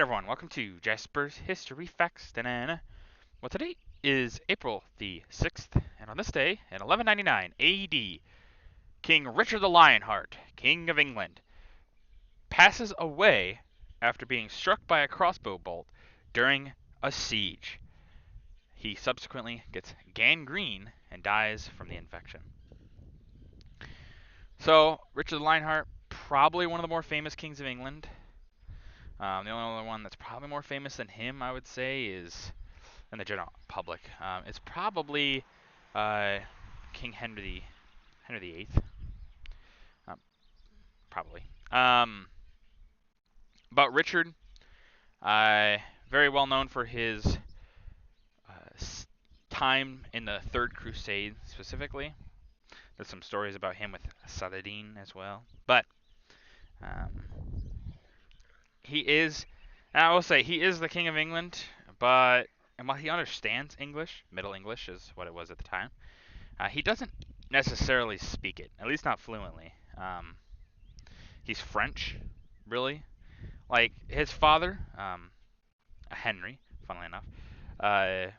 Everyone, welcome to Jasper's History Facts. Well, today is April the 6th, and on this day, in 1199 AD, King Richard the Lionheart, King of England, passes away after being struck by a crossbow bolt during a siege. He subsequently gets gangrene and dies from the infection. So, Richard the Lionheart, probably one of the more famous kings of England. The only other one that's probably more famous than him, I would say, is in the general public. It's probably uh, King Henry the Eighth, um, probably. But Richard, uh, very well known for his time in the Third Crusade specifically. There's some stories about him with Saladin as well. But um, he is, and I will say, he is the King of England. But and while he understands English, Middle English is what it was at the time. He doesn't necessarily speak it, at least not fluently. He's French, really. Like his father, Henry, funnily enough, uh,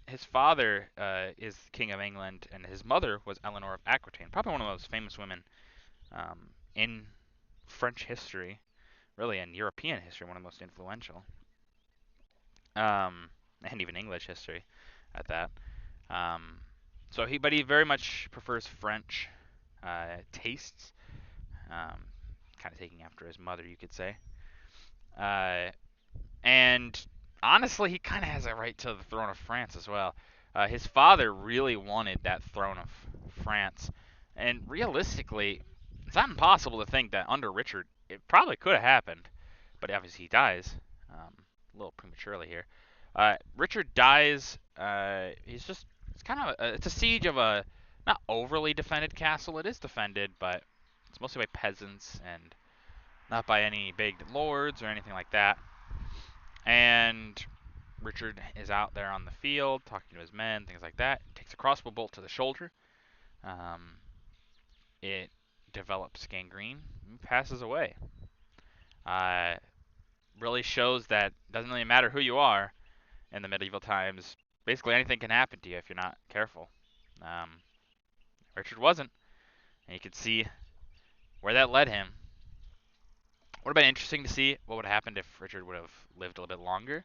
his father is King of England, and his mother was Eleanor of Aquitaine, probably one of the most famous women in French history, really, in European history, one of the most influential, um, and even English history at that. Um, but he very much prefers French tastes, um, kind of taking after his mother, you could say. Uh, and honestly, he kind of has a right to the throne of France as well. His father really wanted that throne of France, and realistically, it's not impossible to think that under Richard, it probably could have happened. But obviously, he dies a little prematurely here. Richard dies. It's kind of it's a siege of a not overly defended castle. It is defended, but it's mostly by peasants and not by any big lords or anything like that. And Richard is out there on the field talking to his men, things like that. Takes a crossbow bolt to the shoulder. Um, it develops gangrene and passes away. Uh, really shows that it doesn't really matter who you are in the medieval times. Basically, anything can happen to you if you're not careful. Um, Richard wasn't, and you could see where that led him. Would have been interesting to see what would have happened if Richard would have lived a little bit longer.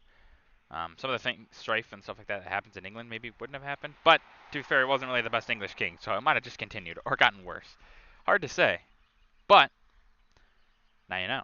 Some of the strife and stuff like that happens in England maybe wouldn't have happened. But to be fair, he wasn't really the best English king, so it might have just continued or gotten worse. Hard to say. But now you know.